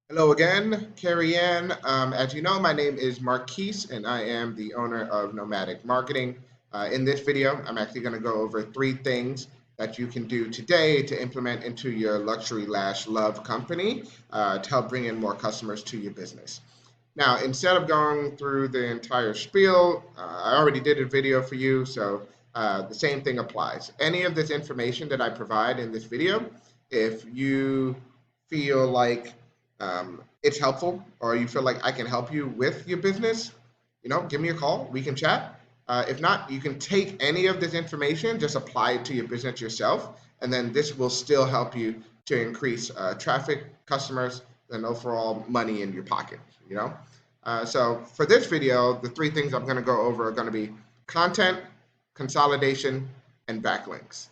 Hello again, Carrie Ann. As you know, my name is Marquis, and I am the owner of Nomatic Marketing. In this video, I'm actually going to go over three things that you can do today to implement into your Luxury Lash Love company to help bring in more customers to your business. Now, instead of going through the entire spiel, I already did a video for you, so the same thing applies. Any of this information that I provide in this video, if you feel like it's helpful or you feel like I can help you with your business, give me a call. We can chat. If not, you can take any of this information, just apply it to your business yourself, and then this will still help you to increase traffic, customers, and overall money in your pocket. You know. So for this video, the three things I'm going to go over are going to be content, consolidation, and backlinks.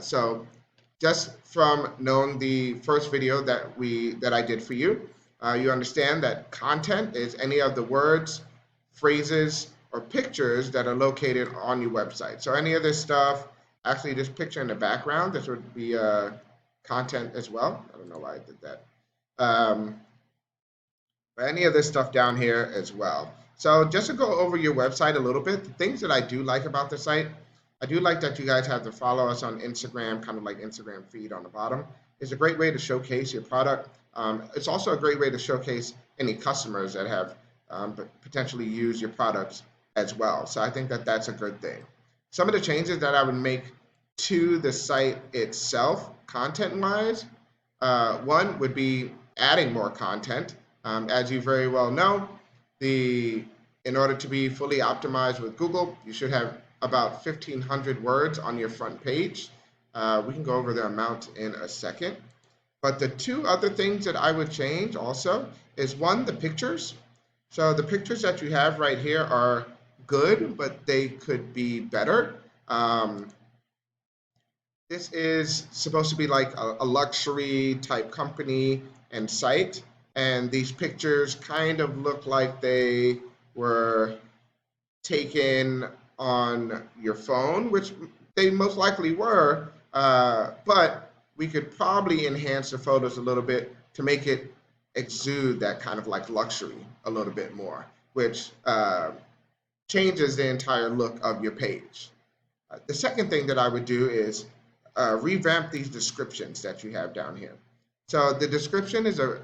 So just from knowing the first video that I did for you, you understand that content is any of the words, phrases, or pictures that are located on your website. So any of this stuff, actually this picture in the background, this would be content as well. I don't know why I did that. Um, but any of this stuff down here as well. So just to go over your website a little bit, the things that I do like about the site, I do like that you guys have to follow us on Instagram, kind of like Instagram feed on the bottom. It's a great way to showcase your product. It's also a great way to showcase any customers that have potentially used your products as well. So I think that that's a good thing. Some of the changes that I would make to the site itself, content-wise, one would be adding more content. As you very well know, the in order to be fully optimized with Google, you should have about 1,500 words on your front page. We can go over the amount in a second. But the two other things that I would change also is one, the pictures. So the pictures that you have right here are good, but they could be better. This is supposed to be like a luxury type company and site, and these pictures kind of look like they were taken on your phone, which they most likely were, but we could probably enhance the photos a little bit to make it exude that kind of like luxury a little bit more, which changes the entire look of your page. The second thing that I would do is revamp these descriptions that you have down here. So the description is a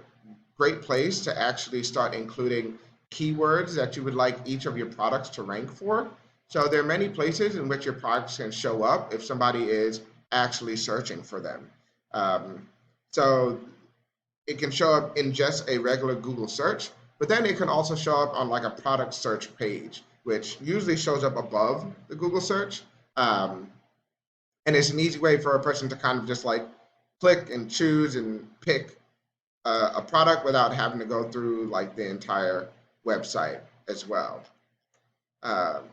great place to actually start including keywords that you would like each of your products to rank for. So there are many places in which your products can show up if somebody is actually searching for them. So it can show up in just a regular Google search, but then it can also show up on like a product search page, which usually shows up above the Google search. And it's an easy way for a person to kind of just like click and choose and pick a product without having to go through like the entire website as well. Um,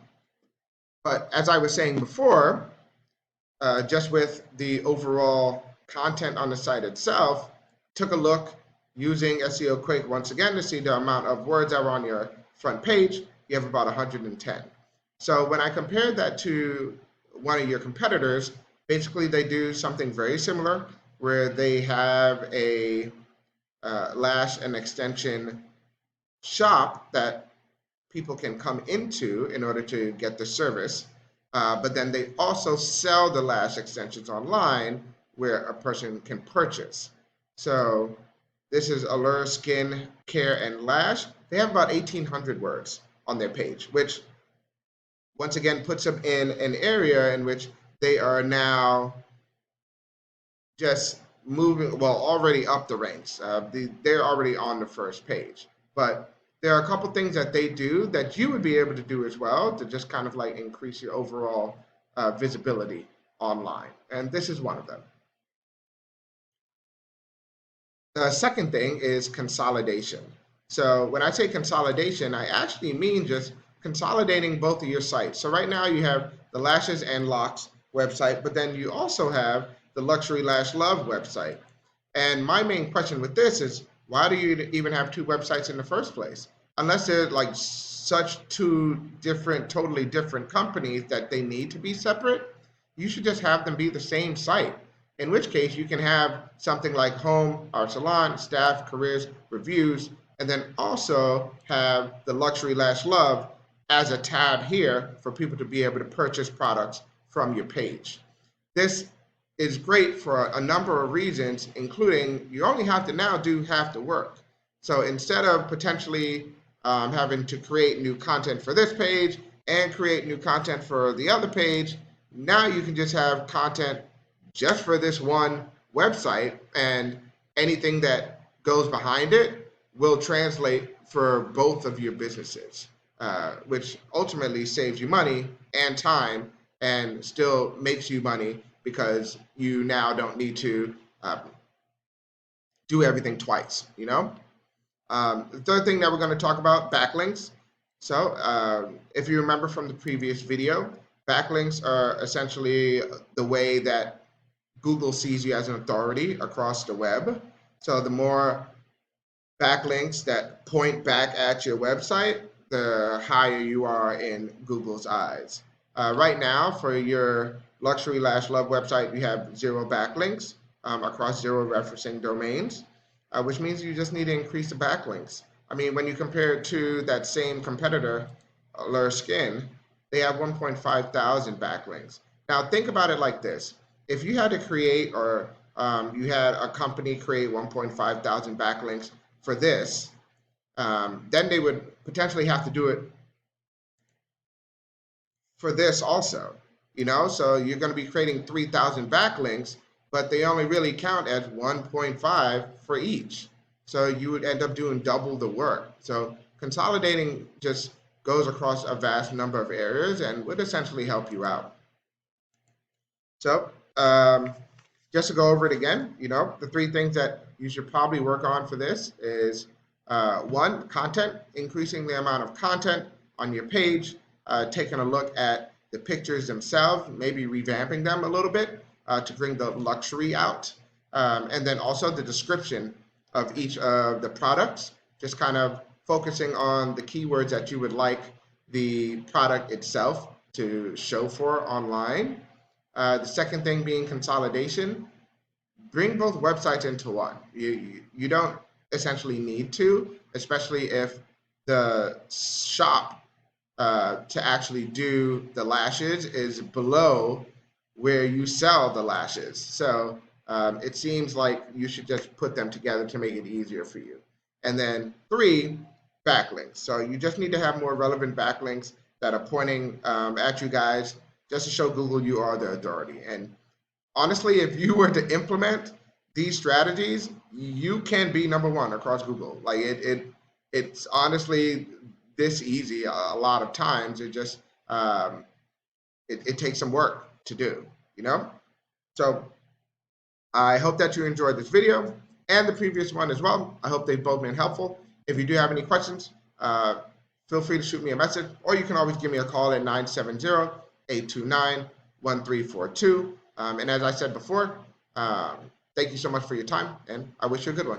but as I was saying before, just with the overall content on the site itself, took a look using SEO Quick once again to see the amount of words that were on your front page. You have about 110. So when I compared that to one of your competitors, basically they do something very similar where they have a lash and extension shop that people can come into in order to get the service. But then they also sell the lash extensions online where a person can purchase. So this is Allure Skin Care and Lash. They have about 1,800 words on their page, which once again puts them in an area in which they are now just moving, well, already up the ranks. They're already on the first page. But there are a couple things that they do that you would be able to do as well to just kind of like increase your overall visibility online. And this is one of them. The second thing is consolidation. So when I say consolidation, I actually mean just consolidating both of your sites. So right now you have the Lashes and Locks website, but then you also have the Luxury Lash Love website. And my main question with this is, why do you even have two websites in the first place? Unless they're like such two different, totally different companies that they need to be separate, you should just have them be the same site. in which case you can have something like home, our salon, staff, careers, reviews, and then also have the Luxury Lash Love as a tab here for people to be able to purchase products from your page. This is great for a number of reasons, including you only have to now do half the work. So instead of potentially having to create new content for this page and create new content for the other page, now you can just have content just for this one website, and anything that goes behind it will translate for both of your businesses, which ultimately saves you money and time and still makes you money because you now don't need to do everything twice, you know? The third thing that we're going to talk about, backlinks. So if you remember from the previous video, backlinks are essentially the way that Google sees you as an authority across the web. So the more backlinks that point back at your website, the higher you are in Google's eyes. Right now, for your Luxury Lash Love website, you have 0 backlinks across 0 referencing domains, which means you just need to increase the backlinks. I mean, when you compare it to that same competitor, Lure Skin, they have 1.5 thousand backlinks. Now, think about it like this. If you had to create, or you had a company create 1.5 thousand backlinks for this, then they would potentially have to do it for this also, you know? So you're going to be creating 3,000 backlinks, but they only really count as 1.5 for each. So you would end up doing double the work. So consolidating just goes across a vast number of areas and would essentially help you out. So just to go over it again, you know, the 3 things that you should probably work on for this is 1, content, increasing the amount of content on your page, taking a look at the pictures themselves, maybe revamping them a little bit to bring the luxury out, and then also the description of each of the products, just kind of focusing on the keywords that you would like the product itself to show for online. The second thing being consolidation. Bring both websites into one. You don't essentially need to, especially if the shop to actually do the lashes is below where you sell the lashes. So it seems like you should just put them together to make it easier for you. And then 3, backlinks. So you just need to have more relevant backlinks that are pointing at you guys, just to show Google you are the authority. And honestly, if you were to implement these strategies, you can be number 1 across Google. Like it's honestly this easy. A lot of times it just it takes some work to do, you know? So I hope that you enjoyed this video and the previous one as well. I hope they've both been helpful. If you do have any questions, feel free to shoot me a message, or you can always give me a call at 970-829-1342. And as I said before, thank you so much for your time, and I wish you a good one.